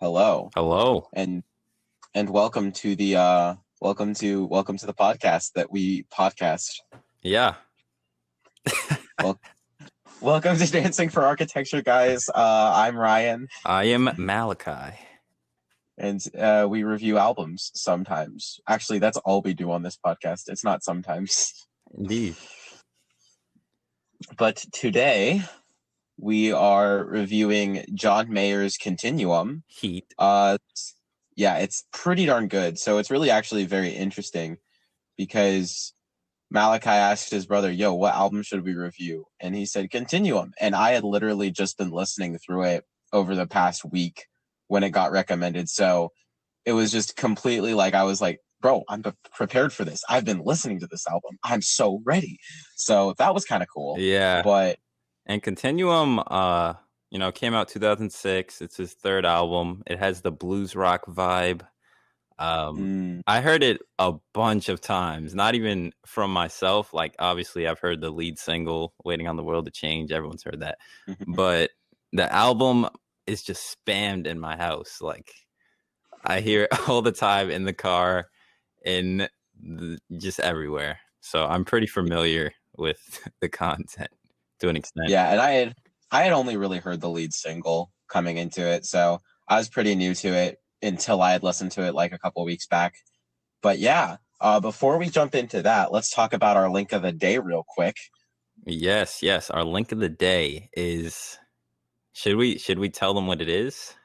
Hello, Hello. and welcome to the podcast that we podcast. Yeah. Well, welcome to Dancing for Architecture, guys. I'm Ryan, I am Malachi. and we review albums sometimes. Actually, that's all we do on this podcast. It's not sometimes. Indeed. But today we are reviewing John Mayer's Continuum. Heat. Yeah, it's pretty darn good. So it's really actually very interesting because Malachi asked his brother, "Yo, what album should we review?" And he said Continuum. And I had literally just been listening through it over the past week when it got recommended. So it was just completely like, I was like, bro, I'm prepared for this. I've been listening to this album. I'm so ready. So that was kind of cool. Yeah. But And Continuum, came out 2006. It's his third album. It has the blues rock vibe. I heard it a bunch of times, not even from myself. Like, obviously, I've heard the lead single, Waiting on the World to Change. Everyone's heard that. But the album is just spammed in my house. Like, I hear it all the time in the car, just everywhere. So I'm pretty familiar with the content to an extent. Yeah, and I had only really heard the lead single coming into it, so I was pretty new to it until I had listened to it like a couple of weeks back. But yeah, before we jump into that, let's talk about our link of the day real quick. Yes. Our link of the day is. Should we tell them what it is?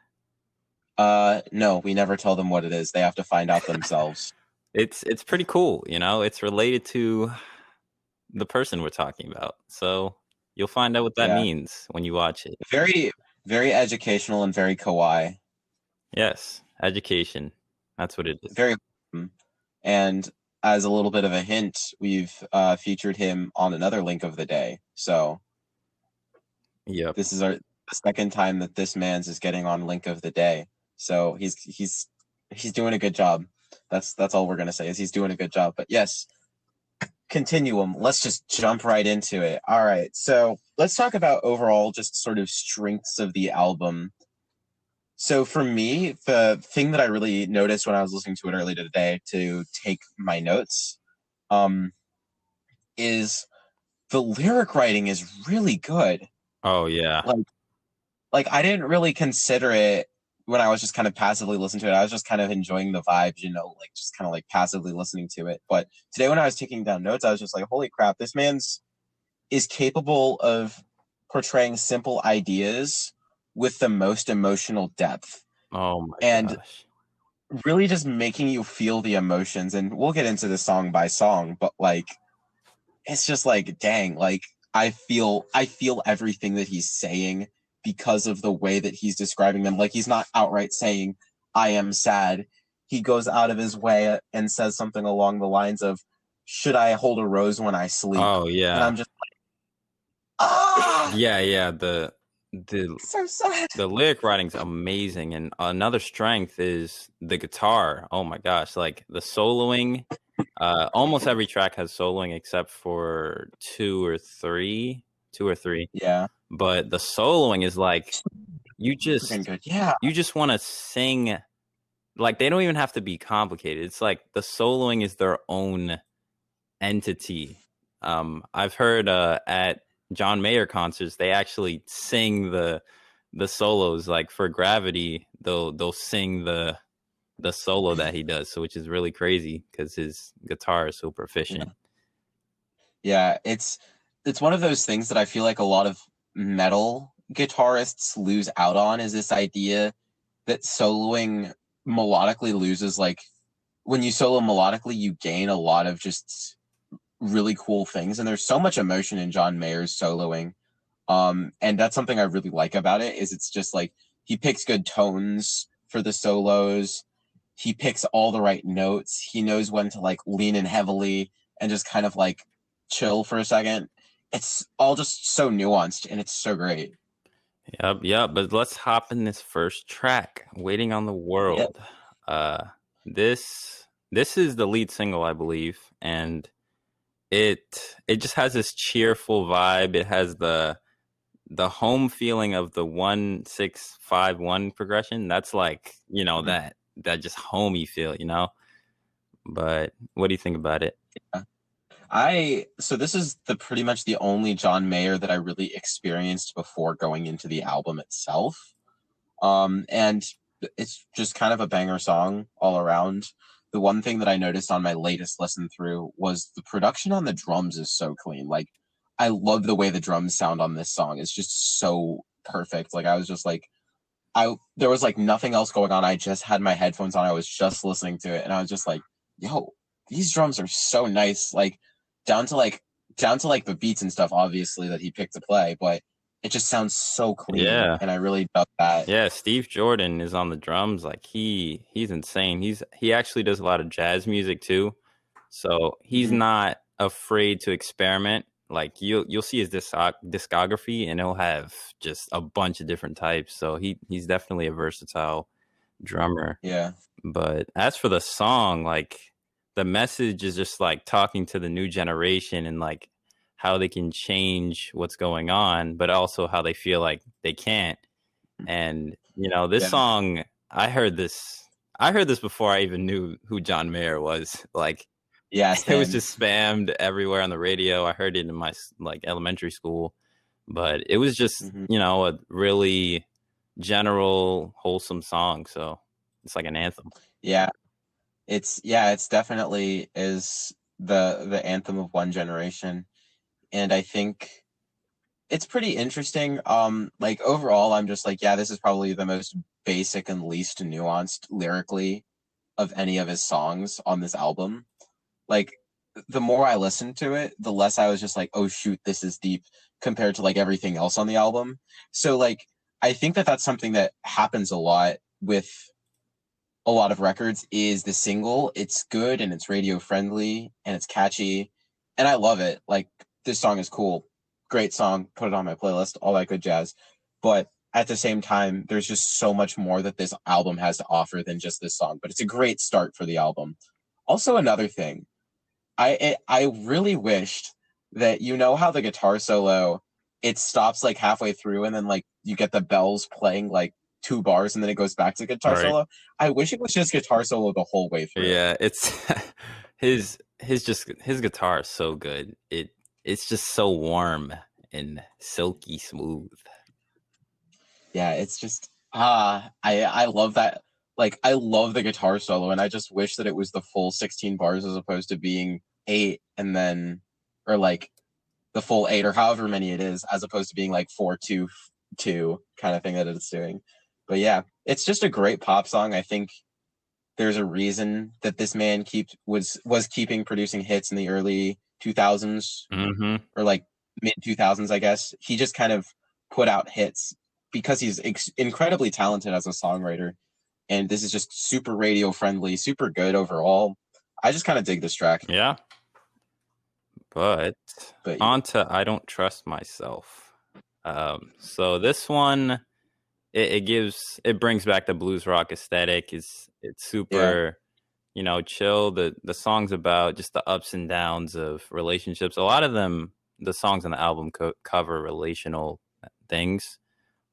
No, we never tell them what it is. They have to find out themselves. It's pretty cool, It's related to the person we're talking about. So you'll find out what that means when you watch it. Very, very educational and very kawaii. Yes, education. That's what it is. Very. And as a little bit of a hint, we've featured him on another link of the day. So yep. This is the second time that this man's is getting on link of the day. So he's doing a good job. That's all we're gonna say is he's doing a good job. But yes, Continuum. Let's just jump right into it. All right. So let's talk about overall just sort of strengths of the album. So for me, the thing that I really noticed when I was listening to it earlier today to take my notes, is the lyric writing is really good. Oh yeah. Like I didn't really consider it when I was just kind of passively listening to it. I was just kind of enjoying the vibes, like just kind of like passively listening to it. But today when I was taking down notes, I was just like, holy crap, this man's is capable of portraying simple ideas with the most emotional depth. Oh my gosh. Really just making you feel the emotions. And we'll get into this song by song, but like, it's just like, dang, like I feel everything that he's saying because of the way that he's describing them. Like he's not outright saying, I am sad. He goes out of his way and says something along the lines of, should I hold a rose when I sleep? Oh yeah. And I'm just like, ah! Yeah. So sad. The lyric writing's amazing, and another strength is the guitar. Oh my gosh, like the soloing. Almost every track has soloing except for two or three. Yeah. But the soloing is like you just want to sing. Like they don't even have to be complicated. It's like the soloing is their own entity. I've heard at John Mayer concerts they actually sing the solos. Like for Gravity, they'll sing the solo that he does, so which is really crazy because his guitar is so proficient. Yeah, it's one of those things that I feel like a lot of metal guitarists lose out on, is this idea that soloing melodically loses. Like when you solo melodically, you gain a lot of just really cool things, and there's so much emotion in John Mayer's soloing. And that's something I really like about it, is it's just like he picks good tones for the solos. He picks all the right notes. He knows when to like lean in heavily and just kind of like chill for a second. It's all just so nuanced and it's so great. Yep. But let's hop in this first track, Waiting on the World. Yep. This is the lead single, I believe, and it just has this cheerful vibe. It has the the home feeling of the 1-6-5-1 progression, that's like, you know, that just homey feel, you know. But what do you think about it? So this is pretty much the only John Mayer that I really experienced before going into the album itself. And it's just kind of a banger song all around. The one thing that I noticed on my latest listen through was the production on the drums is so clean. Like, I love the way the drums sound on this song. It's just so perfect. Like, I was just like, there was like nothing else going on. I just had my headphones on. I was just listening to it, and I was just like, yo, these drums are so nice. Like, down to like the beats and stuff, obviously, that he picked to play, but it just sounds so clean. Yeah. And I really love that. Yeah, Steve Jordan is on the drums. Like, he's insane. He actually does a lot of jazz music too. So he's not afraid to experiment. Like, you'll see his discography, and he'll have just a bunch of different types. So he's definitely a versatile drummer. Yeah. But as for the song, like, the message is just like talking to the new generation and like how they can change what's going on, but also how they feel like they can't. And, you know, this song, I heard this before I even knew who John Mayer was. Like, yeah, it was just spammed everywhere on the radio. I heard it in my like elementary school, but it was just, you know, a really general, wholesome song. So it's like an anthem. Yeah, it's definitely is the anthem of one generation, and I think it's pretty interesting. Like, overall, I'm just like, yeah, this is probably the most basic and least nuanced lyrically of any of his songs on this album. Like, the more I listened to it, the less I was just like, oh shoot, this is deep compared to like everything else on the album. So like, I think that that's something that happens a lot with a lot of records. Is the single, it's good and it's radio friendly and it's catchy, and I love it. Like, this song is cool, great song, put it on my playlist, all that good jazz. But at the same time, there's just so much more that this album has to offer than just this song. But it's a great start for the album. Also, another thing, I really wished that, you know how the guitar solo, it stops like halfway through and then like you get the bells playing like 2 bars and then it goes back to guitar solo. I wish it was just guitar solo the whole way through. Yeah, it's his guitar is so good. It's just so warm and silky smooth. Yeah, it's just I love that. Like, I love the guitar solo, and I just wish that it was the full 16 bars as opposed to being 8 and then, or like the full 8 or however many it is, as opposed to being like 4-2-2 kind of thing that it's doing. But yeah, it's just a great pop song. I think there's a reason that this man was keeping producing hits in the early 2000s or like mid 2000s, I guess. He just kind of put out hits because he's incredibly talented as a songwriter. And this is just super radio friendly, super good overall. I just kind of dig this track. Yeah. But on to I Don't Trust Myself. So this one, it brings back the blues rock aesthetic. It's super, you know, chill. The song's about just the ups and downs of relationships. A lot of them, the songs on the album cover relational things.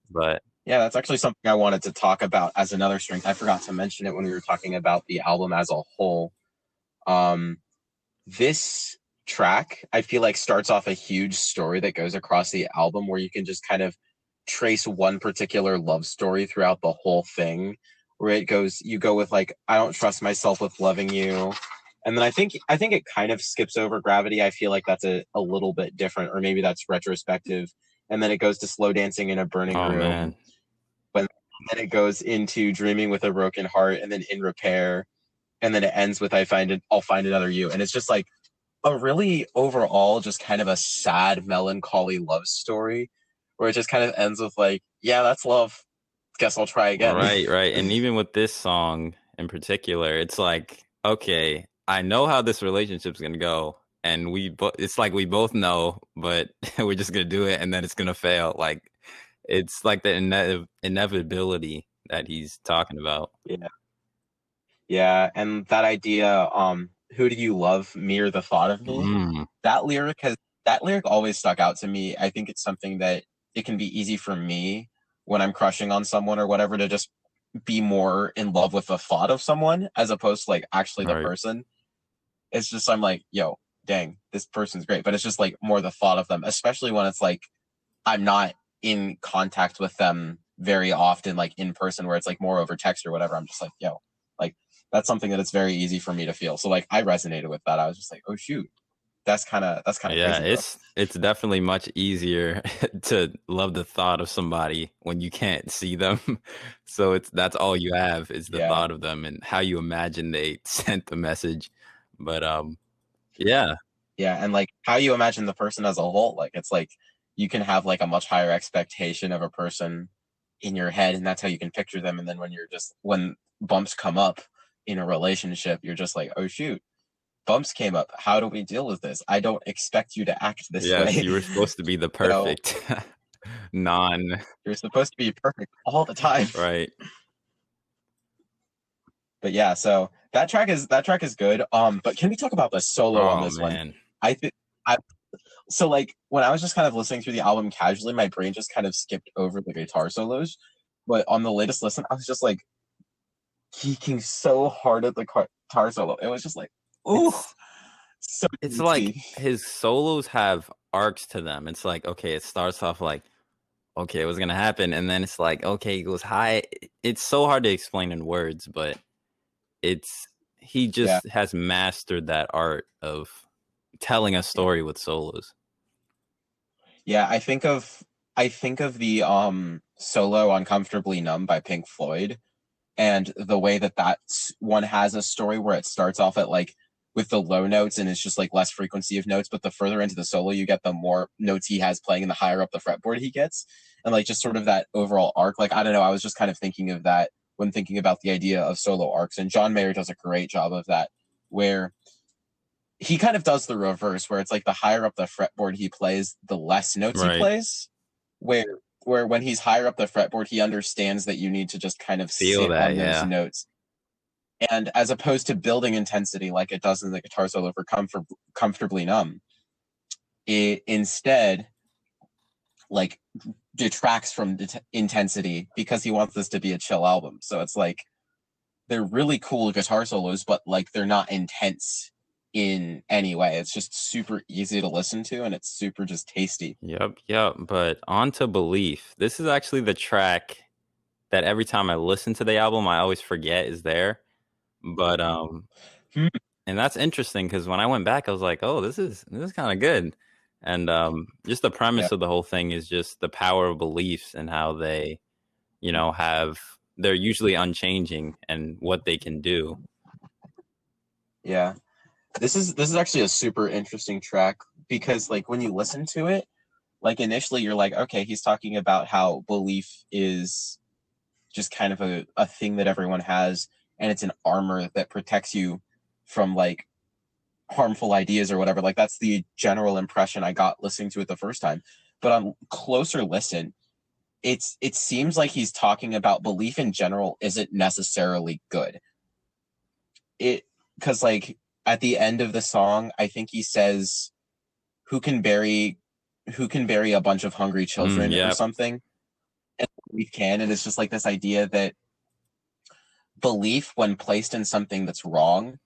But yeah, that's actually something I wanted to talk about as another strength. I forgot to mention it when we were talking about the album as a whole. This track, I feel like, starts off a huge story that goes across the album, where you can just kind of trace one particular love story throughout the whole thing, where you go with like, I don't trust myself with loving you. And then I think it kind of skips over Gravity. I feel like that's a little bit different, or maybe that's retrospective. And then it goes to Slow Dancing in a Burning Room. Man. Then it goes into Dreaming with a Broken Heart, and then In Repair. And then it ends with I'll Find Another You. And it's just like a really overall just kind of a sad, melancholy love story, where it just kind of ends with like, yeah, that's love. Guess I'll try again. Right. And even with this song in particular, it's like, okay, I know how this relationship's going to go. And it's like we both know, but we're just going to do it and then it's going to fail. Like, it's like the inevitability that he's talking about. Yeah. And that idea, who do you love, me or the thought of me? That lyric always stuck out to me. I think it's something that it can be easy for me when I'm crushing on someone or whatever to just be more in love with the thought of someone as opposed to like actually the Right. person. It's just I'm like, yo, dang, this person's great. But it's just like more the thought of them, especially when it's like I'm not in contact with them very often, like in person, where it's like more over text or whatever. I'm just like, yo, like that's something that it's very easy for me to feel. So like I resonated with that. I was just like, oh shoot, that's kind of Yeah, crazy, bro. it's definitely much easier to love the thought of somebody when you can't see them. So that's all you have is the Yeah. thought of them and how you imagine they sent the message. But yeah. Yeah, and like how you imagine the person as a whole, like it's like you can have like a much higher expectation of a person in your head, and that's how you can picture them. And then when bumps come up in a relationship, you're just like, oh shoot, bumps came up. How do we deal with this? I don't expect you to act this Yes, way. you were supposed to be the You know, perfect non you're supposed to be perfect all the time. right. But yeah, so that track is good. But can we talk about the solo on Oh this one? man. I think I so like when I was just kind of listening through the album casually, my brain just kind of skipped over the guitar solos. But on the latest listen, I was just like geeking so hard at the guitar solo. It was just like, ooh, It's so it's like easy. his solos have arcs to them. It's like, okay, it starts off like, okay, what's gonna happen? And then it's like, okay, it goes high. It's so hard to explain in words, but it's he Yeah, just has mastered that art of telling a yeah, story with solos. yeah. I think of the solo on "Comfortably Numb" by Pink Floyd, and the way that one has a story where it starts off at like with the low notes and it's just like less frequency of notes, but the further into the solo you get, the more notes he has playing and the higher up the fretboard he gets, and like just sort of that overall arc. Like I don't know, I was just kind of thinking of that when thinking about the idea of solo arcs, and John Mayer does a great job of that, where he kind of does the reverse, where it's like the higher up the fretboard he plays, the less notes he Right. plays, where when he's higher up the fretboard, he understands that you need to just kind of Feel sit that, on those yeah. notes. And as opposed to building intensity like it does in the guitar solo for Comfortably Numb, it instead like detracts from intensity because he wants this to be a chill album. So it's like they're really cool guitar solos, but like they're not intense in any way. It's just super easy to listen to and it's super just tasty. Yep. But on to Belief. This is actually the track that every time I listen to the album, I always forget is there. But Hmm. and that's interesting because when I went back, I was like, oh, this is kind of good. And just the Yeah. premise of the whole thing is just the power of beliefs and how they, they're usually unchanging and what they can do. Yeah. This is actually a super interesting track because like when you listen to it, like initially you're like, okay, he's talking about how belief is just kind of a thing that everyone has, and it's an armor that protects you from like harmful ideas or whatever. Like that's the general impression I got listening to it the first time. But on closer listen, it seems like he's talking about belief in general isn't necessarily good. It because like at the end of the song, I think he says, "Who can bury a bunch of hungry children or Yeah. something?" And we can, and it's just like this idea that belief, when placed in something that's wrong,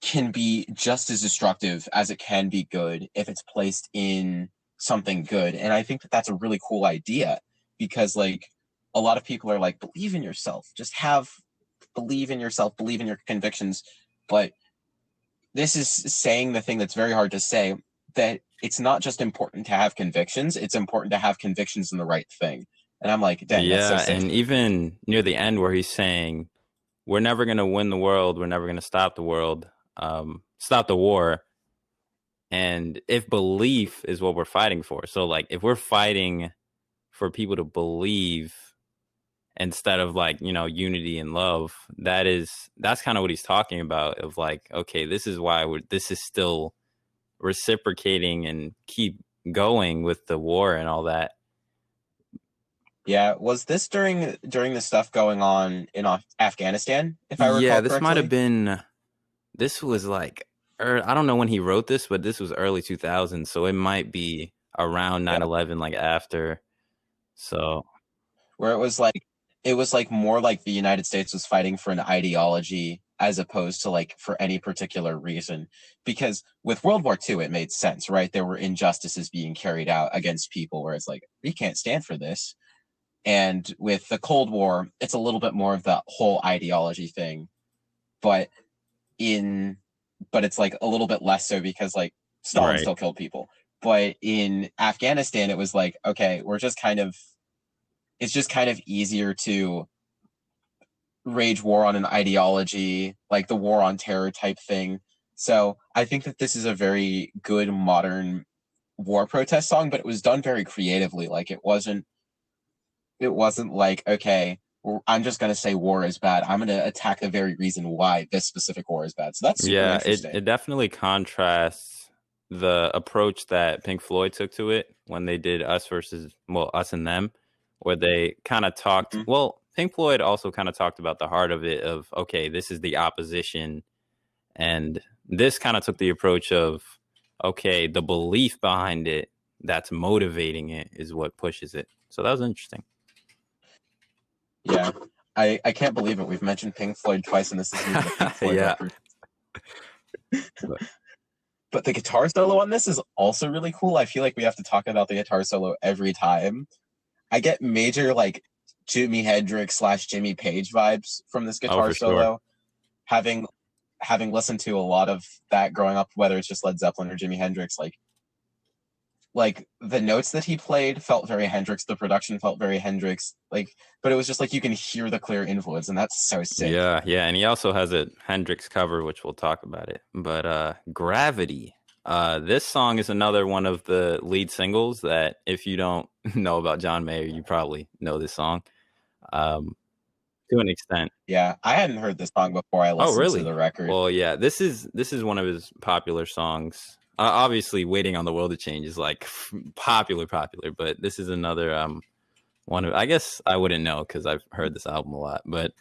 can be just as destructive as it can be good if it's placed in something good. And I think that that's a really cool idea because like a lot of people are like, believe in yourself, believe in yourself, believe in your convictions. But this is saying the thing that's very hard to say, that it's not just important to have convictions, it's important to have convictions in the right thing. And I'm like, dang, that's so Yeah. sick. And even near the end where he's saying, we're never going to win the world. We're never going to stop the world, stop the war. And if belief is what we're fighting for. So like if we're fighting for people to believe instead of like, unity and love, that's kind of what he's talking about of like, okay, this is why this is still reciprocating and keep going with the war and all that. Yeah, was this during the stuff going on in Afghanistan, if I Yeah, recall this might have correctly? been, this was like, I don't know when he wrote this, but this was early 2000s. So it might be around 9/11, like after. So where it was like more like the United States was fighting for an ideology as opposed to like for any particular reason. Because with World War II, it made sense, right? There were injustices being carried out against people where it's like, we can't stand for this. And with the Cold War, it's a little bit more of the whole ideology thing. But it's like a little bit less so because like Stalin still killed people. But in Afghanistan, it was like, okay, it's just kind of easier to wage war on an ideology, like the war on terror type thing. So I think that this is a very good modern war protest song, but it was done very creatively. Like it wasn't like, okay, I'm just going to say war is bad. I'm going to attack the very reason why this specific war is bad. So that's super interesting. It definitely contrasts the approach that Pink Floyd took to it when they did Us and Them, where they kind of talked, well, Pink Floyd also kind of talked about the heart of it of, okay, this is the opposition. And this kind of took the approach of, okay, the belief behind it that's motivating it is what pushes it. So that was interesting. Yeah. I can't believe it. We've mentioned Pink Floyd twice, and this is the Pink Floyd record. But the guitar solo on this is also really cool. I feel like we have to talk about the guitar solo every time. I get major like Jimi Hendrix / Jimmy Page vibes from this guitar solo. Sure. Having listened to a lot of that growing up, whether it's just Led Zeppelin or Jimi Hendrix, like the notes that he played felt very Hendrix, the production felt very Hendrix, like, but it was just like you can hear the clear influence, and that's so sick. Yeah, and he also has a Hendrix cover, which we'll talk about it. But Gravity, this song is another one of the lead singles that if you don't know about John Mayer, you probably know this song to an extent. Yeah, I hadn't heard this song before I listened to the record. Well, yeah, this is one of his popular songs. Obviously, Waiting on the World to Change is like popular, but this is another one of, I guess I wouldn't know because I've heard this album a lot, but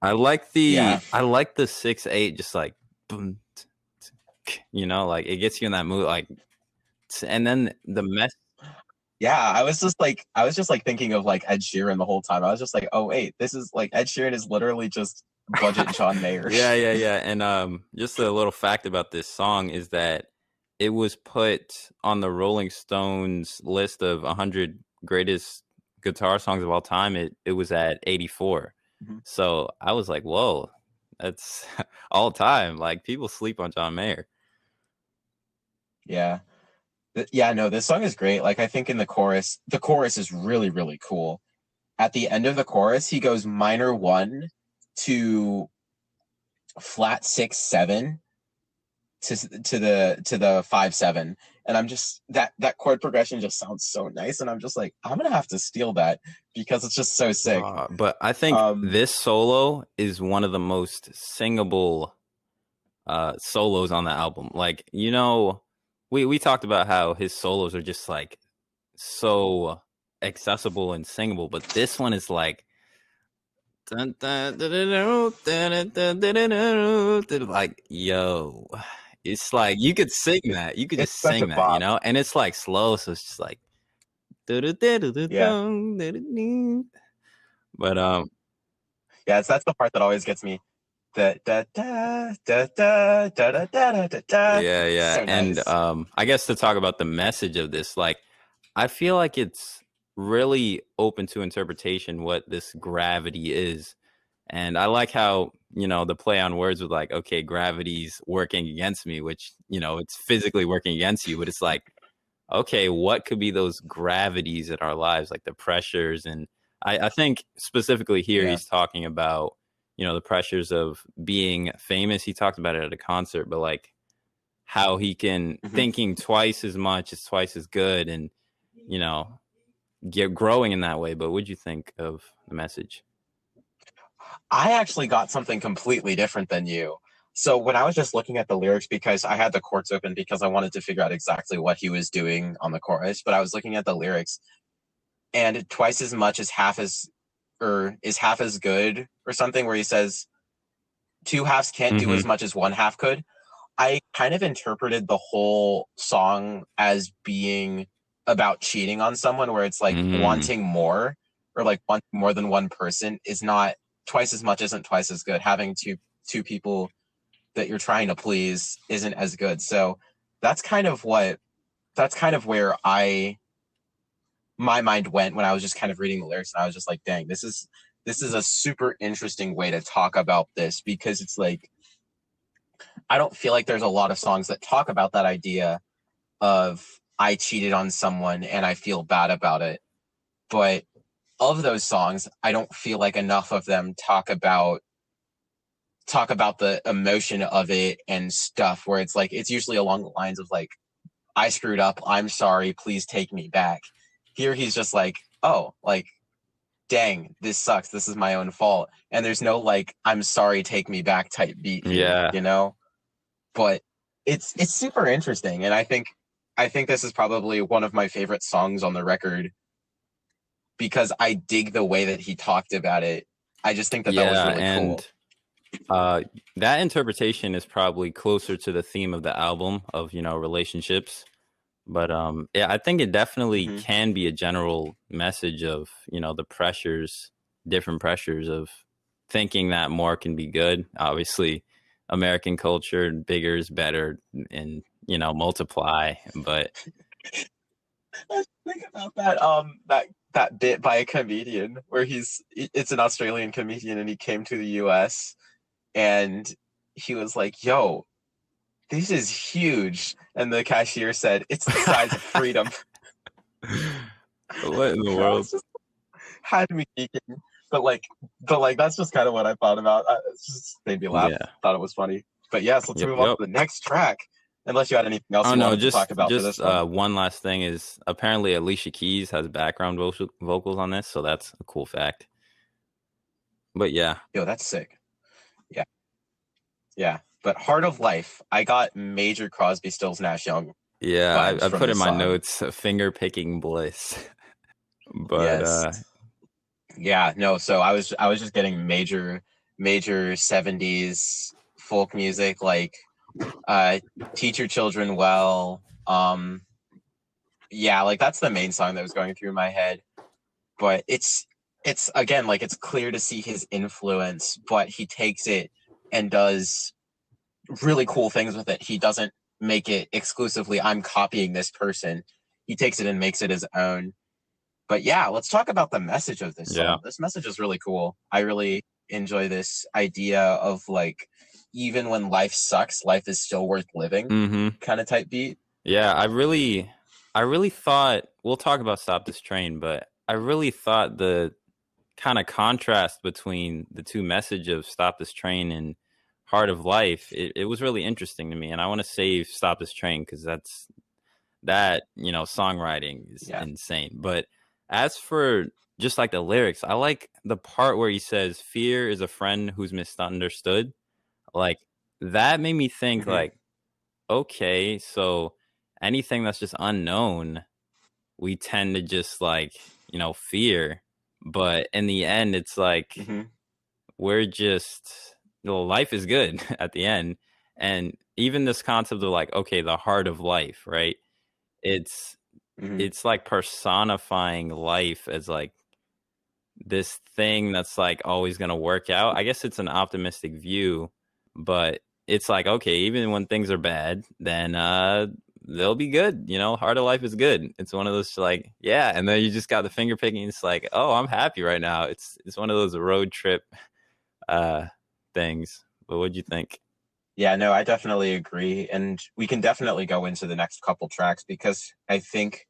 I like the 6/8, just like boom, you know, like it gets you in that mood, like, and then the mess. Yeah, I was just like thinking of like Ed Sheeran the whole time. I was just like, oh wait, this is like Ed Sheeran is literally just budget John Mayer. Yeah. And just a little fact about this song is that it was put on the Rolling Stones list of 100 greatest guitar songs of all time. It was at 84. Mm-hmm. So I was like, whoa, that's all time. Like people sleep on John Mayer. Yeah. Yeah, no, this song is great. Like, I think in the chorus is really, really cool. At the end of the chorus, he goes minor 1 to flat 6/7 to the 5/7, and I'm just that chord progression just sounds so nice, and I'm just like, I'm gonna have to steal that because it's just so sick. But I think this solo is one of the most singable solos on the album. Like, you know, we talked about how his solos are just like so accessible and singable, but this one is like like, yo, it's like you could sing that. You could just sing that, you know? And it's like slow, so it's just like But yeah, that's the part that always gets me. Yeah. So nice. And I guess to talk about the message of this, like, I feel like it's really open to interpretation what this gravity is. And I like how, you know, the play on words with like, okay, gravity's working against me, which, you know, it's physically working against you, but it's like, okay, what could be those gravities in our lives, like the pressures? And I think specifically here, he's talking about, you know, the pressures of being famous. He talked about it at a concert, but like how he can thinking twice as much is twice as good, and, you know, get growing in that way. But what'd you think of the message? I actually got something completely different than you. So when I was just looking at the lyrics, because I had the chords open because I wanted to figure out exactly what he was doing on the chorus, but I was looking at the lyrics, and twice as much is half as good or something, where he says 2 halves can't do as much as 1 half could. I kind of interpreted the whole song as being about cheating on someone, where it's like wanting more, or like wanting more than one person is not twice as much, isn't twice as good. Having two people that you're trying to please isn't as good. So that's kind of where my mind went when I was just kind of reading the lyrics, and I was just like, dang, this is a super interesting way to talk about this, because it's like, I don't feel like there's a lot of songs that talk about that idea of I cheated on someone and I feel bad about it. But of those songs, I don't feel like enough of them talk about the emotion of it and stuff, where it's like, it's usually along the lines of like, I screwed up, I'm sorry, please take me back. Here he's just like, oh, like, dang, this sucks, this is my own fault. And there's no like, I'm sorry, take me back type beat here, you know? But it's super interesting, and I think this is probably one of my favorite songs on the record, because I dig the way that he talked about it. I just think that was really cool. That interpretation is probably closer to the theme of the album of, you know, relationships. But yeah, I think it definitely can be a general message of, you know, the different pressures of thinking that more can be good. Obviously, American culture, bigger is better, and, you know, multiply. But think about that bit by a comedian where it's an Australian comedian, and he came to the US and he was like, yo, this is huge. And the cashier said, it's the size of freedom. What in the world? Had me geeking. But that's just kind of what I thought about. It just made me laugh. Yeah. Thought it was funny. But yes, let's move on to the next track. Unless you had anything else you wanted to talk about for this one. One last thing is, apparently Alicia Keys has background vocals on this, so that's a cool fact. But yeah. Yo, that's sick. Yeah. Yeah. But Heart of Life, I got major Crosby, Stills, Nash Young. Yeah, I put in my notes, finger picking bliss. But yes. Yeah, no, so I was just getting major 70s folk music, like Teach Your Children Well. Yeah, like that's the main song that was going through my head. But it's again, like, it's clear to see his influence, but he takes it and does really cool things with it. He doesn't make it exclusively, I'm copying this person. He takes it and makes it his own. But yeah, let's talk about the message of this song. Yeah. This message is really cool. I really enjoy this idea of like, even when life sucks, life is still worth living kind of type beat. Yeah, I really thought, we'll talk about Stop This Train, but I really thought the kind of contrast between the two message of Stop This Train and Heart of Life, it was really interesting to me. And I want to save Stop This Train because that, you know, songwriting is insane. But as for just like the lyrics, I like the part where he says, fear is a friend who's misunderstood. Like, that made me think like, okay, so anything that's just unknown, we tend to just like, you know, fear. But in the end, it's like, we're just, life is good at the end. And even this concept of like, okay, the heart of life, right? It's like personifying life as like this thing that's like always going to work out. I guess it's an optimistic view, but it's like, okay, even when things are bad, then they'll be good. You know, Heart of Life is good. It's one of those like, yeah. And then you just got the finger picking. It's like, oh, I'm happy right now. It's one of those road trip things. But what'd you think? Yeah, no, I definitely agree. And we can definitely go into the next couple tracks, because I think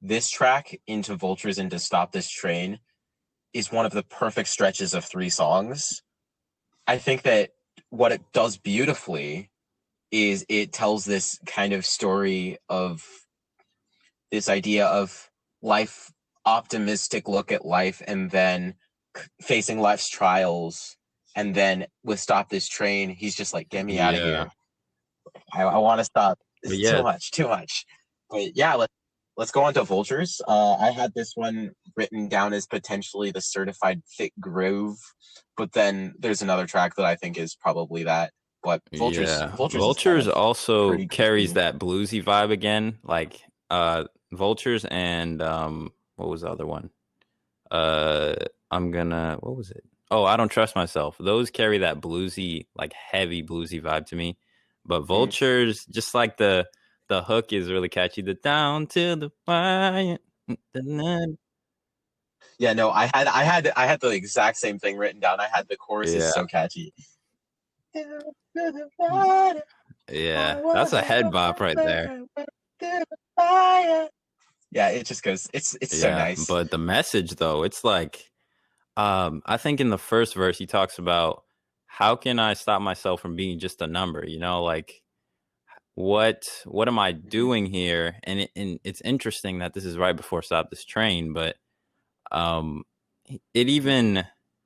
this track, Into Vultures, into Stop This Train, is one of the perfect stretches of 3 songs. I think that what it does beautifully is it tells this kind of story of this idea of life, optimistic look at life, and then facing life's trials. And then with Stop This Train, he's just like, get me out of here. I want to stop. This is too much. But yeah, let's go on to Vultures. I had this one written down as potentially the certified Thicc groove, but then there's another track that I think is probably that. But Vultures Yeah, Vultures is kind Vultures of also pretty good carries too. that bluesy vibe again, like Vultures and what was the other one? Uh, what was it? Oh, I Don't Trust Myself. Those carry that bluesy, like heavy bluesy vibe to me. But Mm. Vultures, just like the hook is really catchy. The down to the fire. Yeah, no, I had the exact same thing written down. I had the chorus is Yeah, so catchy. yeah, that's a head bop right there. Yeah, it just goes. It's so Yeah, nice. but the message though, it's like, I think in the first verse he talks about how can I stop myself from being just a number, like what am I Mhm. doing here? And it's interesting that this is right before Stop This Train, but um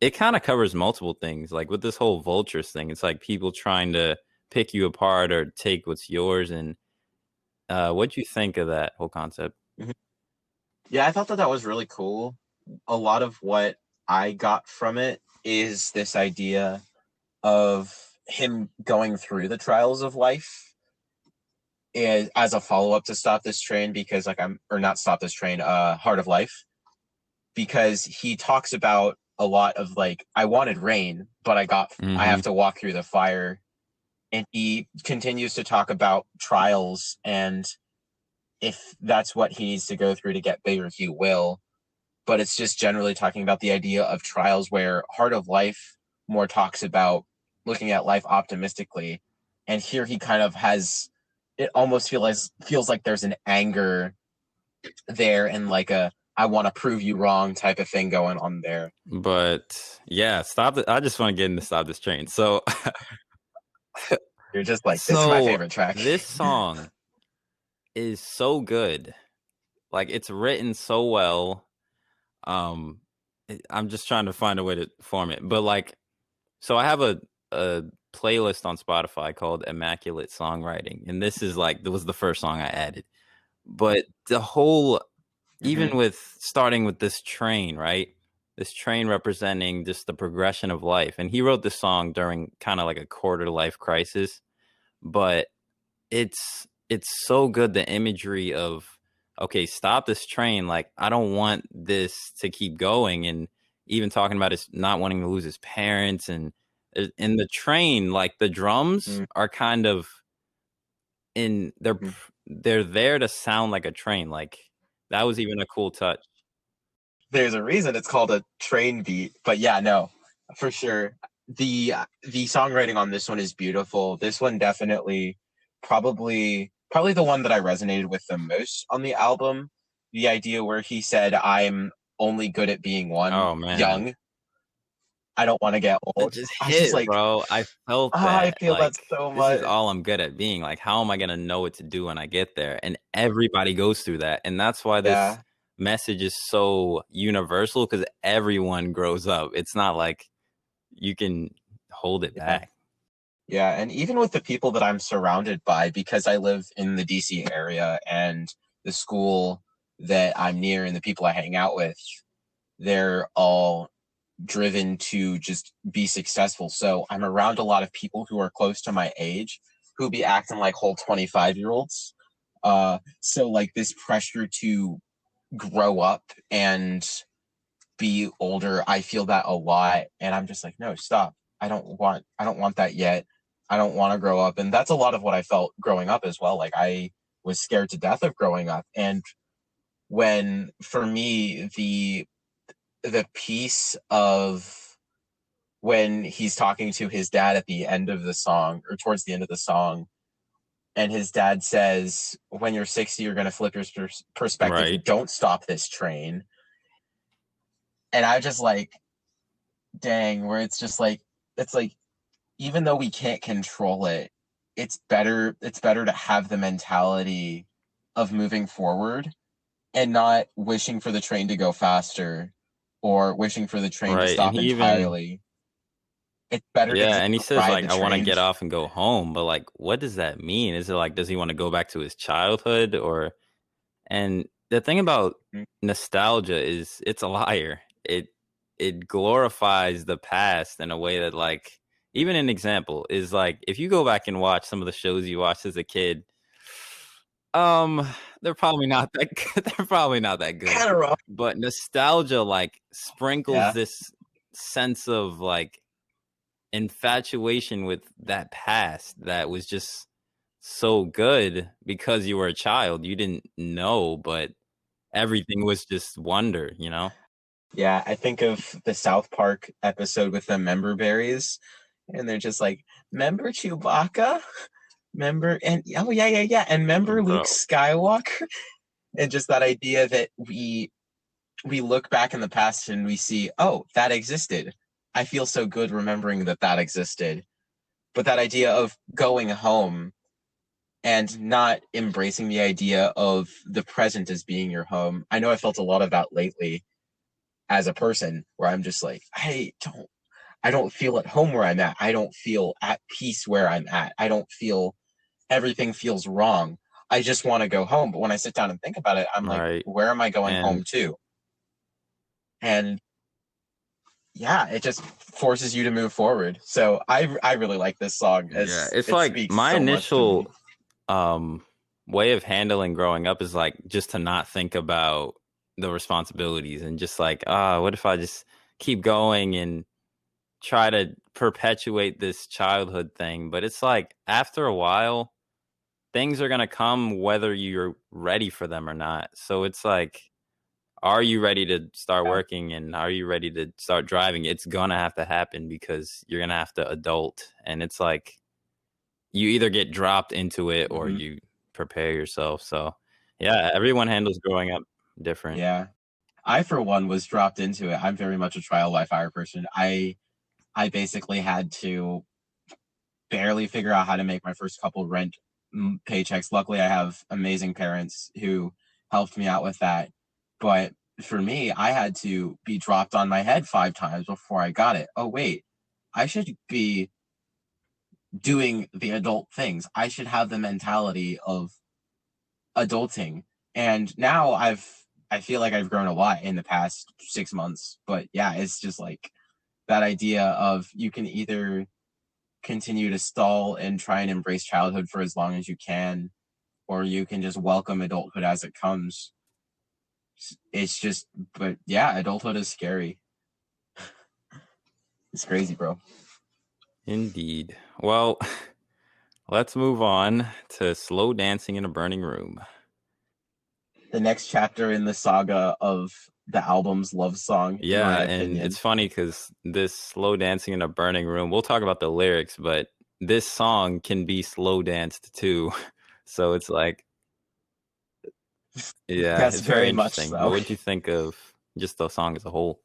it kind of covers multiple things. Like with this whole vultures thing, it's like people trying to pick you apart or take what's yours. And what do you think of that whole concept? Mhm. Yeah, I thought that was really cool. A lot of what I got from it is this idea of him going through the trials of life as a follow up to Stop This Train, because like I'm or not Stop This Train, Heart of Life, because he talks about a lot of like I wanted rain, but I have Mm-hmm. to walk through the fire, and he continues to talk about trials, and if that's what he needs to go through to get bigger, he will. But it's just generally talking about the idea of trials, where Heart of Life more talks about looking at life optimistically, and here he kind of has it almost feels like there's an anger there and like a I want to prove you wrong type of thing going on there. But yeah, I just want to get into Stop This Train. So You're just like, this is my so favorite track. this song is so good. Like it's written so well. Um I'm just trying to find a way to form it. But like, so I have a playlist on Spotify called Immaculate Songwriting, and this is like, that was the first song I added. But the whole, even Mm-hmm. with starting with this train, right? This train representing just the progression of life. And he wrote this song during kind of like a quarter life crisis, but it's so good, the imagery of, okay, stop this train, like I don't want this to keep going. And even talking about his not wanting to lose his parents, and in the train, like the drums are kind of in, Mm-hmm. they're there to sound like a train. Like that was even a cool touch. There's a reason it's called a train beat, but yeah, no, for sure. The songwriting on this one is beautiful. This one definitely, probably the one that I resonated with the most on the album. The idea where he said, "I'm only good at being Oh man, young. I don't want to get that old." just I was just hit, like, bro. I felt I that. feel that Like, so this is much. all I'm good at being. Like, how am I gonna know what to do when I get there? And everybody goes through that. And that's why this Yeah, message is so universal, because everyone grows up. It's not like you can hold it yeah. back. Yeah, and even with the people that I'm surrounded by, because I live in the DC area and the school that I'm near and the people I hang out with, they're all driven to just be successful. So I'm around a lot of people who are close to my age who be acting like whole 25-year-olds. So like this pressure to grow up and be older, I feel that a lot, and I'm just like, no, stop. I don't want that yet. I don't want to grow up. And that's a lot of what I felt growing up as well. Like I was scared to death of growing up. And when for me the piece of when he's talking to his dad at the end of the song or towards the end of the song, and his dad says, when you're 60 you're going to flip your perspective Right. and don't stop this train. And I just like, dang, where it's like even though we can't control it, it's better to have the mentality of moving forward and not wishing for the train to go faster or wishing for the train to Right. And stop he even, entirely. It's better to yeah, just and he says ride like, the I want to train. get off and go home. But like, what does that mean? Is it like, does he want to go back to his childhood? Or, and the thing about nostalgia is it's a liar. It glorifies the past in a way that, like, even an example is like, if you go back and watch some of the shows you watched as a kid, they're probably not that good. They're probably not that good. Kind of rough. But nostalgia like sprinkles this sense of like infatuation with that past that was just so good because you were a child. You didn't know, but everything was just wonder, you know? Yeah, I think of the South Park episode with the member berries, and they're just like, "Member Chewbacca? Member and oh yeah, and member Luke Skywalker?" And just that idea that we look back in the past and we see, oh, that existed. I feel so good remembering that existed. But that idea of going home and not embracing the idea of the present as being your home. I know I felt a lot of that lately as a person, where I'm just like, I don't feel at home where I'm at. I don't feel at peace where I'm at. I don't feel, everything feels wrong. I just want to go home. But when I sit down and think about it, I'm like, where am I going home to? And yeah, it just forces you to move forward. So I really like this song. It's like my initial way of handling growing up is like just to not think about the responsibilities and just like, what if I just keep going and try to perpetuate this childhood thing? But it's like after a while, things are gonna come whether you're ready for them or not. So it's like, are you ready to start working and are you ready to start driving? It's gonna have to happen because you're gonna have to adult. And it's like you either get dropped into it or you prepare yourself. So yeah, everyone handles growing up different. Yeah. I, for one, was dropped into it. I'm very much a trial by fire person. I basically had to barely figure out how to make my first couple rent paychecks. Luckily, I have amazing parents who helped me out with that. But for me, I had to be dropped on my head 5 times before I got it. Oh, wait, I should be doing the adult things. I should have the mentality of adulting. And now I feel like I've grown a lot in the past 6 months. But yeah, it's just like that idea of you can either continue to stall and try and embrace childhood for as long as you can, or you can just welcome adulthood as it comes. It's just, but yeah, adulthood is scary. It's crazy, bro. Indeed. Well, let's move on to Slow Dancing in a Burning Room. The next chapter in the saga of the album's love song. Yeah, and it's funny because this Slow Dancing in a Burning Room, we'll talk about the lyrics, but this song can be slow danced too. So it's like, yeah, that's it's very interesting. much so. What did you think of just the song as a whole?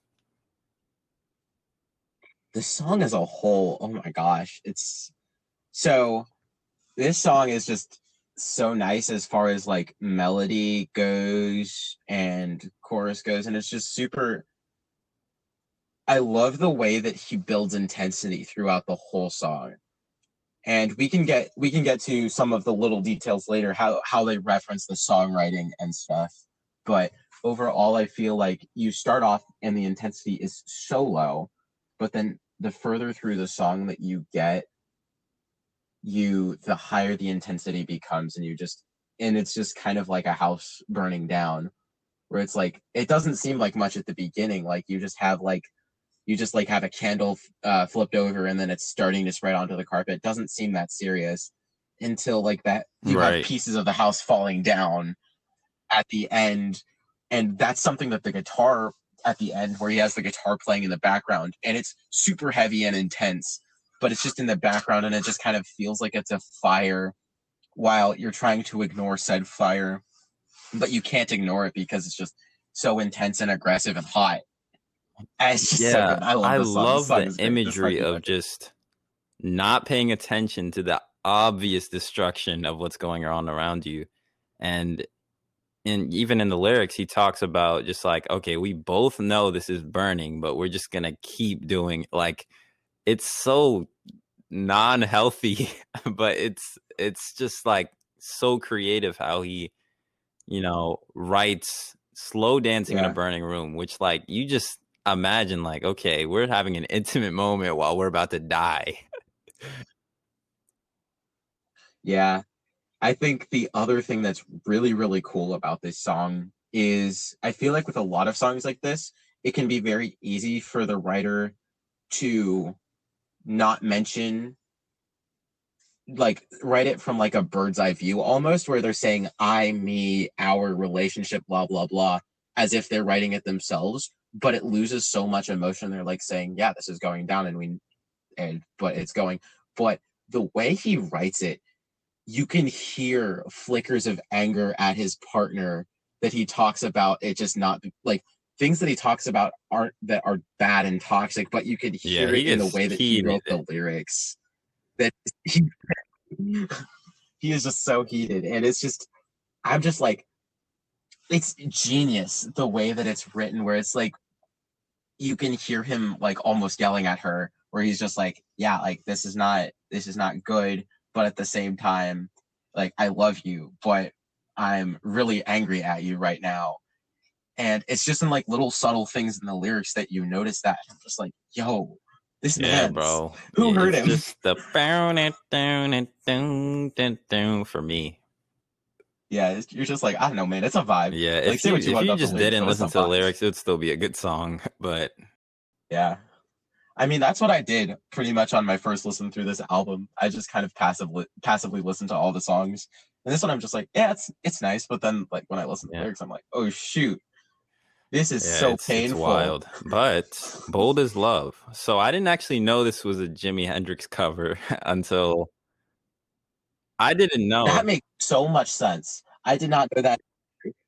The song as a whole, oh my gosh, it's so, this song is just so nice as far as like melody goes and chorus goes, and it's just super, I love the way that he builds intensity throughout the whole song. And we can get to some of the little details later, how they reference the songwriting and stuff. But overall, I feel like you start off and the intensity is so low, but then the further through the song that you get, the higher the intensity becomes, and it's just kind of like a house burning down, where it's like, it doesn't seem like much at the beginning. Like you just have a candle flipped over and then it's starting to spread onto the carpet. It doesn't seem that serious until like that you have pieces of the house falling down at the end. And that's something that the guitar at the end, where he has the guitar playing in the background, and it's super heavy and intense, but it's just in the background, and it just kind of feels like it's a fire while you're trying to ignore said fire, but you can't ignore it because it's just so intense and aggressive and hot. And it's just so good. I love the imagery of just not paying attention to the obvious destruction of what's going on around you. And even in the lyrics, he talks about just like, okay, we both know this is burning, but we're just gonna keep doing, like, it's so non-healthy, but it's just like so creative how he, writes Slow Dancing in a Burning Room, which like you just imagine like, okay, we're having an intimate moment while we're about to die. Yeah. I think the other thing that's really, really cool about this song is I feel like with a lot of songs like this, it can be very easy for the writer to not mention, like, write it from like a bird's eye view almost, where they're saying I, me, our relationship, blah, blah, blah, as if they're writing it themselves, but it loses so much emotion. They're like saying, yeah, this is going down but it's going. But the way he writes it, you can hear flickers of anger at his partner that he talks about it just not like things that he talks about aren't that are bad and toxic, but you could Yeah, hear he it in the gets way that he heated. wrote the lyrics. That he, he is just so heated. And it's just I'm just like it's genius the way that it's written, where it's like you can hear him like almost yelling at her, where he's just like, yeah, like this is not good, but at the same time, like I love you, but I'm really angry at you right now. And it's just in like little subtle things in the lyrics that you notice that. I'm just like, yo, this Yeah, man's bro. who heard It's him? just the down for me. Yeah, you're just like, I don't know, man, it's a vibe. Yeah, Like, say what you if want you about the just lyrics, didn't but it's a listen to the vibe. lyrics, it would still be a good song. But Yeah. I mean, that's what I did pretty much on my first listen through this album. I just kind of passively listened to all the songs. And this one I'm just like, yeah, it's nice, but then like when I listen to the yeah, lyrics, I'm like, oh shoot, this is yeah, so it's painful. wild. But Bold as Love. So I didn't actually know this was a Jimi Hendrix cover until I didn't know. That makes so much sense. I did not know that.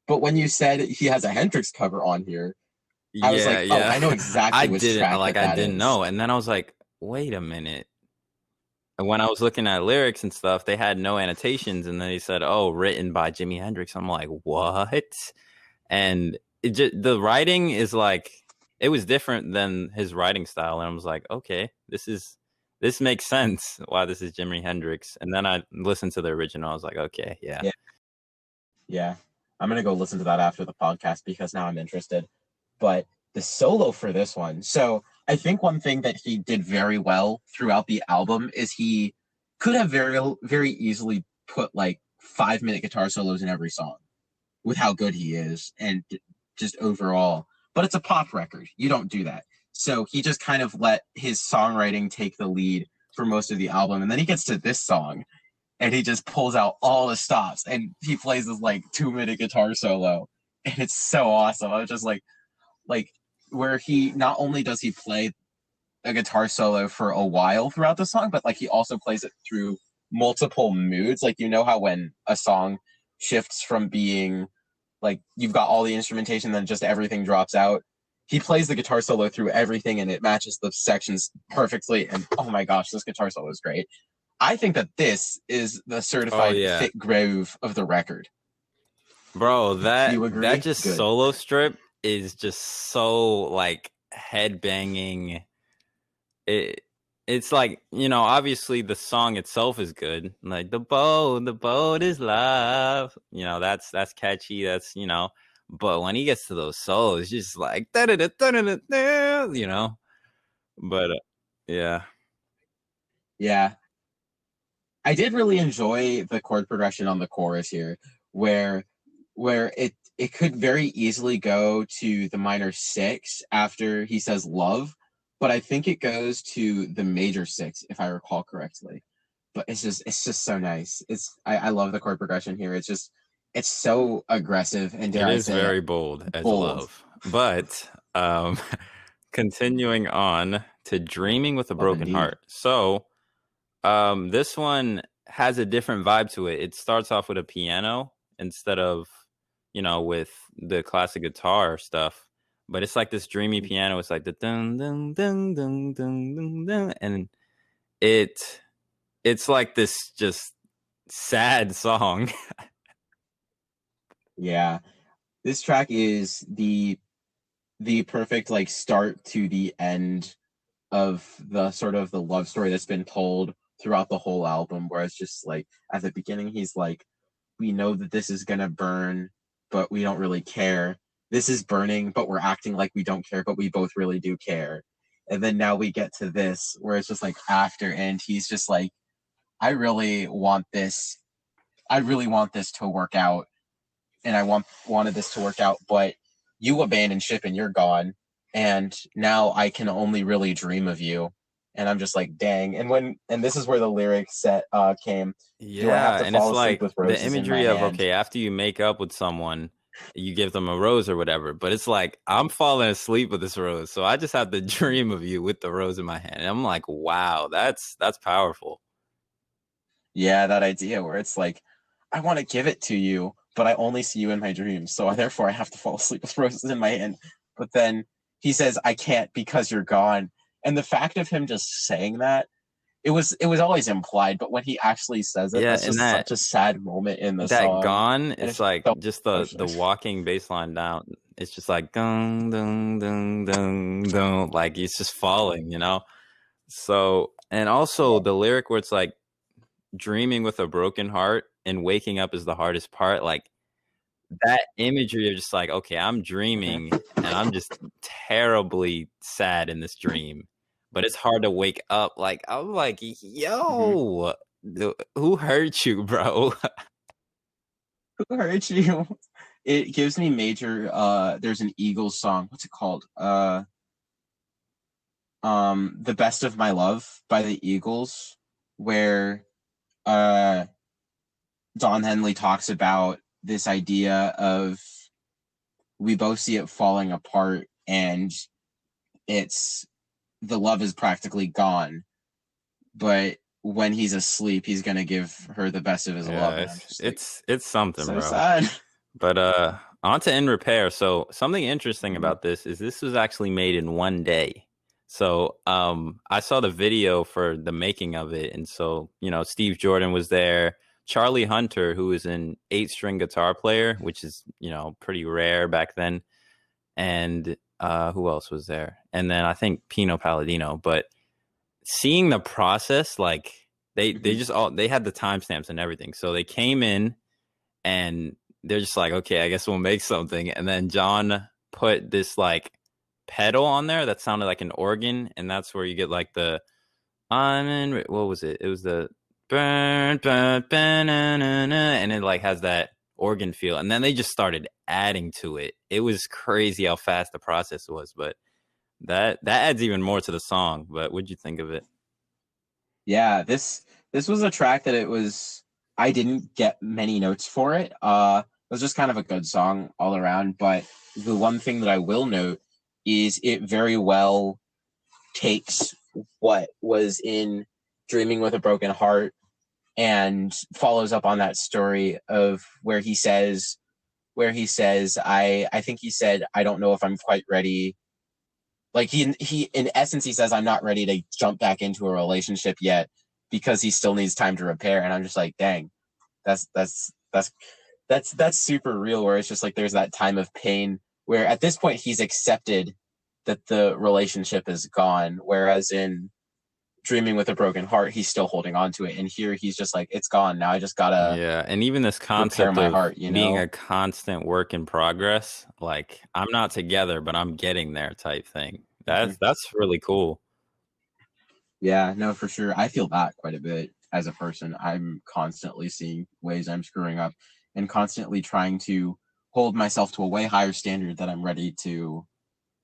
But when you said he has a Hendrix cover on here, I was Yeah, like, oh, yeah. I know I exactly which didn't track that didn't is. know. And then I was like, wait a minute. And when I was looking at lyrics and stuff, they had no annotations, and then they said, "Oh, written by Jimi Hendrix." I'm like, "What?" And the writing is like it was different than his writing style, and I was like, "Okay, this makes sense why this is Jimi Hendrix." And then I listened to the original. I was like, "Okay, yeah, Yeah. Yeah. I'm going to go listen to that after the podcast because now I'm interested. But the solo for this one. So I think one thing that he did very well throughout the album is he could have very easily put like 5-minute guitar solos in every song with how good he is and just overall. But it's a pop record. You don't do that. So he just kind of let his songwriting take the lead for most of the album. And then he gets to this song and he just pulls out all the stops and he plays this like 2-minute guitar solo. And it's so awesome. I was just like where he not only does he play a guitar solo for a while throughout the song, but like he also plays it through multiple moods. Like, you know how when a song shifts from being like you've got all the instrumentation, then just everything drops out. He plays the guitar solo through everything and it matches the sections perfectly. And oh my gosh, this guitar solo is great. I think that this is the oh certified yeah, Thicc groove of the record. bro." You agree? That just Good. solo strip is just so like head banging. It's like, you know, obviously the song itself is good, like the boat is love, you know, that's catchy, that's, you know, but when he gets to those solos, it's just like you know, but yeah, Yeah. I did really enjoy the chord progression on the chorus here, where it could very easily go to the minor six after he says love, but I think it goes to the major six if I recall correctly. But it's just so nice. I love the chord progression here. It's so aggressive and dare it I is say it, very bold as bold. love. But continuing on to Dreaming with a Love Broken indeed. Heart. So this one has a different vibe to it. It starts off with a piano instead of, you know, with the classic guitar stuff. But it's like this dreamy piano. It's like the dun dun dun dun dun dun dun, and it's like this just sad song. Yeah. This track is the perfect like start to the end of the sort of the love story that's been told throughout the whole album, where it's just like at the beginning he's like, we know that this is gonna burn, but we don't really care. This is burning, but we're acting like we don't care, but we both really do care. And then now we get to this where it's just like after, and he's just like, I really want this to work out, and I wanted this to work out, but you abandoned ship and you're gone, and now I can only really dream of you. And I'm just like, dang. And this is where the lyric set came. Do I have Yeah, to and it's fall asleep like with the roses in my imagery of, hand? okay, after you make up with someone, you give them a rose or whatever, but it's like I'm falling asleep with this rose, so I just have to dream of you with the rose in my hand. And I'm like, wow, that's powerful. Yeah, that idea where it's like, I want to give it to you, but I only see you in my dreams, so therefore I have to fall asleep with roses in my hand. But then he says, I can't because you're gone. And the fact of him just saying that, it was always implied, but when he actually says it, Yeah, that's and just such a sad moment in the that song. gone, And it's it's like so just the emotional. walking bass line down. It's just like dung dung dung dung dung, like it's just falling, you know. So, and also the lyric where it's like dreaming with a broken heart and waking up is the hardest part. Like that imagery of just like, okay, I'm dreaming and I'm just terribly sad in this dream, but it's hard to wake up. Like I'm like, yo, who hurt you, bro? Who hurt you? It gives me major there's an Eagles song. What's it called? The Best of My Love by the Eagles, where uh Don Henley talks about this idea of we both see it falling apart, and it's the love is practically gone, but when he's asleep he's gonna give her the best of his love, Yeah, and I'm just like, it's something, so bro. sad. But on to In Repair. So something interesting Mhm. about this was actually made in one day. So I saw the video for the making of it, and so Steve Jordan was there, Charlie Hunter, who is an 8-string guitar player, which is pretty rare back then, and who else was there? And then I think Pino Palladino. But seeing the process, like they just they had the timestamps and everything, so they came in and they're just like, okay, I guess we'll make something. And then John put this like pedal on there that sounded like an organ, and that's where you get like the I'm in. What was it? It was the burn, burn, burn, na, na, na, and it like has that organ feel. And then they just started adding to it. It was crazy how fast the process was, but that adds even more to the song. But what'd you think of it? Yeah, this was a track that I didn't get many notes for it. It was just kind of a good song all around, but the one thing that I will note is it very well takes what was in Dreaming with a Broken Heart and follows up on that story of where he says I think he said, I don't know if I'm quite ready. Like he in essence he says, I'm not ready to jump back into a relationship yet because he still needs time to repair. And I'm just like, dang, that's super real, where it's just like there's that time of pain where at this point he's accepted that the relationship is gone, whereas in Dreaming with a Broken Heart he's still holding on to it, and here he's just like, it's gone now, I just gotta Yeah, and even this repair concept my of heart, being a constant work in progress, like I'm not together, but I'm getting there type thing. Mm-hmm. That's really cool. Yeah, no, for sure. I feel that quite a bit as a person. I'm constantly seeing ways I'm screwing up and constantly trying to hold myself to a way higher standard that I'm ready to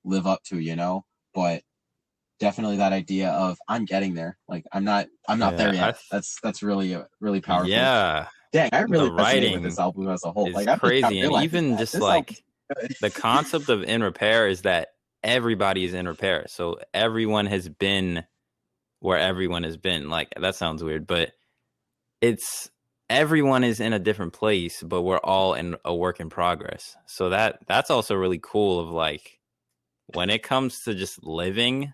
live up to. But definitely that idea of I'm getting there. Like I'm not there Yeah, yet. That's really really powerful. yeah, Dang, I the really resonate with this writing album as a whole. is Like I'm just not crazy, and realizing even that. just This album's like good. the concept of in repair is that everybody is in repair. So everyone has been where everyone has been. Like that sounds weird, but it's everyone is in a different place, but we're all in a work in progress. So that's also really cool of like when it comes to just living,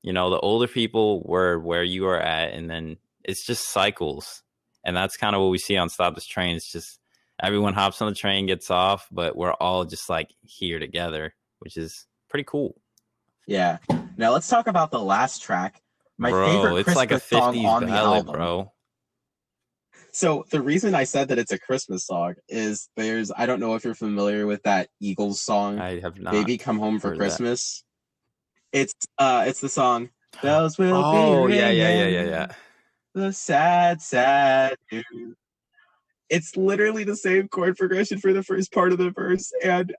the older people were where you are at, and then it's just cycles. And that's kind of what we see on Stop This Train. It's just everyone hops on the train, gets off, but we're all just like here together, which is pretty cool. Yeah. Now let's talk about the last track. My Bro, favorite it's like a Christmas song 50s on the ballad, album. bro. So the reason I said that it's a Christmas song is I don't know if you're familiar with that Eagles song, I have Baby not Come Home for heard of that. Christmas. It's the song "Bells Will Be Oh yeah, yeah, yeah, yeah, Ringing." yeah. The sad, sad news. It's literally the same chord progression for the first part of the verse, and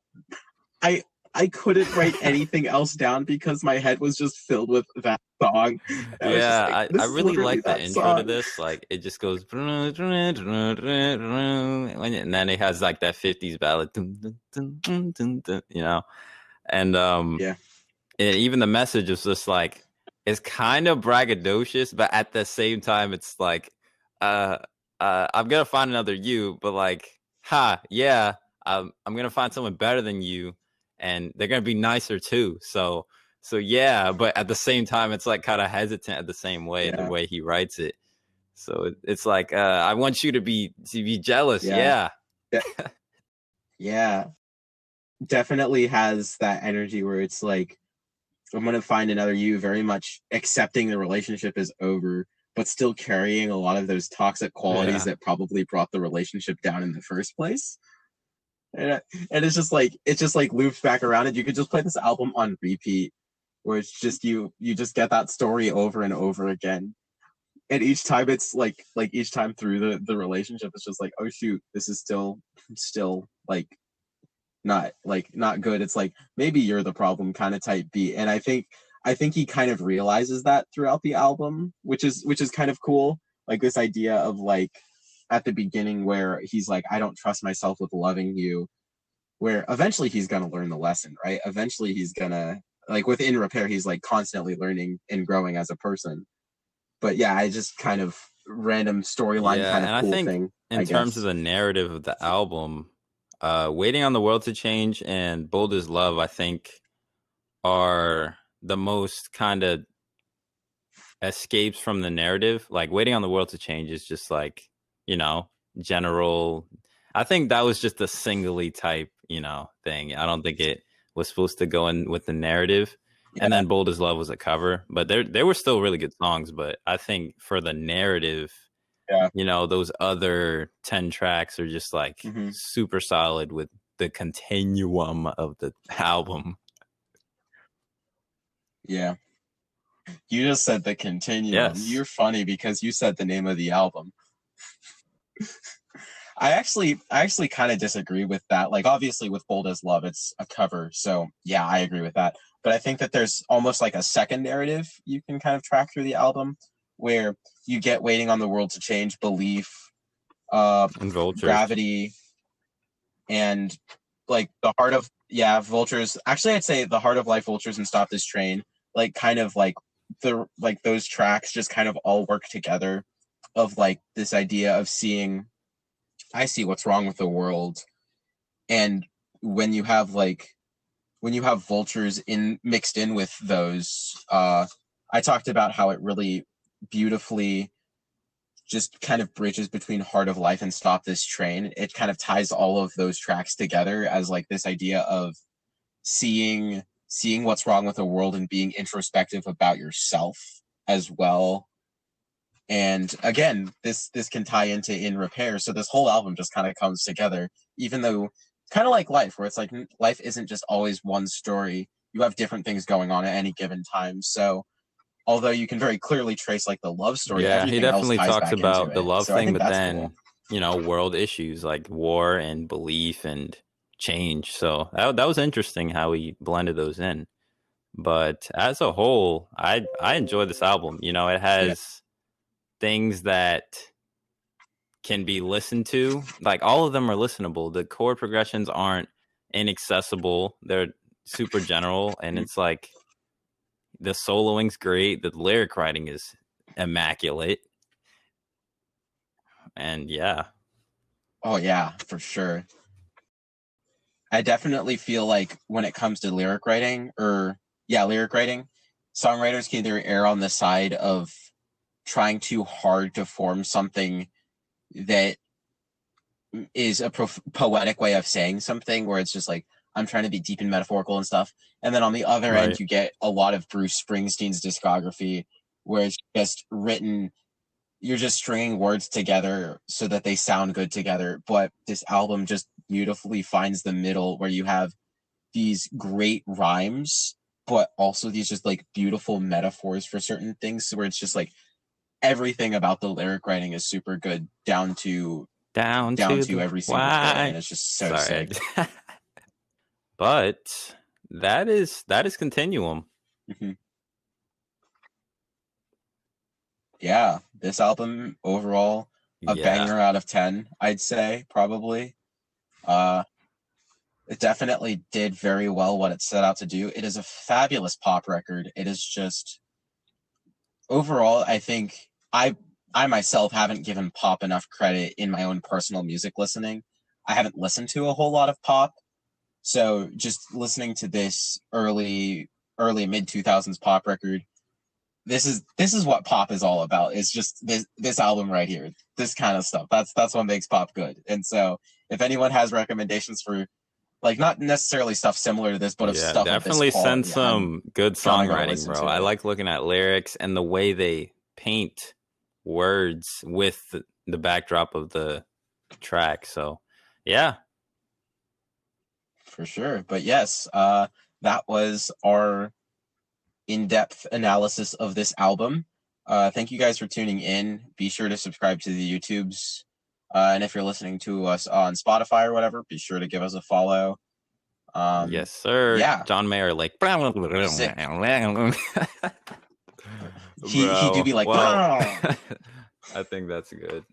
I I couldn't write anything else down because my head was just filled with that song. And I was just like, Yeah, I this is really literally like the that intro to song. this. Like it just goes and then it has like that 50s ballad, you know. And Yeah, and even the message is just like it's kind of braggadocious, but at the same time it's like uh I'm gonna find another you, but like, ha, yeah, I'm gonna find someone better than you, and they're gonna be nicer too. So yeah, but at the same time it's like kind of hesitant at the same way, the yeah, way he writes it. So it's like I want you to be jealous, yeah, yeah. yeah. Definitely has that energy where it's like, I'm gonna find another you, very much accepting the relationship is over, but still carrying a lot of those toxic qualities Yeah. that probably brought the relationship down in the first place. And it's just like loops back around, and you could just play this album on repeat, where it's just you just get that story over and over again. And each time it's like each time through the relationship, it's just like, oh shoot, this is still not good. It's like maybe you're the problem kind of type beat. And I think he kind of realizes that throughout the album, which is kind of cool. Like this idea of like at the beginning where he's like, I don't trust myself with loving you, where eventually he's gonna learn the lesson, right? Eventually he's gonna, like within repair, he's like constantly learning and growing as a person. But yeah, I just kind of random storyline Yeah, kind and of I cool think thing, in I terms of guess. the narrative of the album, Waiting on the World to Change and Bold as Love, I think, are the most kind of escapes from the narrative. Like Waiting on the World to Change is just like, you know, general. I think that was just a singly type, you know, thing. I don't think it was supposed to go in with the narrative. And Yeah, then Bold as Love was a cover, but there were still really good songs. But I think for the narrative, yeah. you know, those other 10 tracks are just like Hmm. super solid with the continuum of the album. Yeah. You just said the continuum. Yes. You're funny because you said the name of the album. I actually kind of disagree with that. Like obviously with Bold as Love, it's a cover, so yeah, I agree with that. But I think that there's almost like a second narrative you can kind of track through the album where you get Waiting on the World to Change, Belief, uh And Vultures. Gravity, and like the heart of, yeah, Vultures. Actually, I'd say the Heart of Life, Vultures, and Stop This Train, like kind of like those tracks just kind of all work together, of like this idea of seeing, I see what's wrong with the world. And when you have like when you have Vultures in mixed in with those, I talked about how it really beautifully just kind of bridges between Heart of Life and Stop This Train. It kind of ties all of those tracks together as like this idea of seeing what's wrong with the world and being introspective about yourself as well. And again, this can tie into In Repair. So this whole album just kind of comes together, even though kind of like life, where it's like life isn't just always one story. You have different things going on at any given time. So although you can very clearly trace like the love story, Yeah, he everything else definitely ties talks back into about the it. love So I thing, think but that's cool. then, you know, world issues like war and belief and change. So that was interesting how he blended those in. But as a whole, I enjoy this album. You know, it Yeah. has things that can be listened to. Like all of them are listenable. The chord progressions aren't inaccessible. They're super general, and it's like the soloing's great. The lyric writing is immaculate. And yeah. Oh yeah, for sure. I definitely feel like when it comes to lyric writing, or yeah, lyric writing, songwriters can either err on the side of trying too hard to form something that is a poetic way of saying something, where it's just like, I'm trying to be deep and metaphorical and stuff. And then on the other end, Right. you get a lot of Bruce Springsteen's discography, where it's just written, you're just stringing words together so that they sound good together. But this album just beautifully finds the middle, where you have these great rhymes but also these just like beautiful metaphors for certain things where it's just like everything about the lyric writing is super good down to every single bit, and it's just so sick. But that is Continuum. Mm-hmm. Yeah, this album overall a banger out of 10, I'd say, probably. It definitely did very well what it set out to do. It is a fabulous pop record. It is just overall, I think I myself haven't given pop enough credit in my own personal music listening. I haven't listened to a whole lot of pop. So just listening to this early mid 2000s pop record, this is what pop is all about. It's just this album right here. This kind of stuff. That's what makes pop good. And so if anyone has recommendations for like not necessarily stuff similar to this, but of stuff definitely of this quality, send some good songwriting, bro. I like looking at lyrics and the way they paint words with the backdrop of the track. So yeah, for sure. But yes, that was our in-depth analysis of this album. Thank you guys for tuning in. Be sure to subscribe to the YouTubes. And if you're listening to us on Spotify or whatever, be sure to give us a follow. Yes, sir. Yeah. John Mayer, like he do be like, well, I think that's good.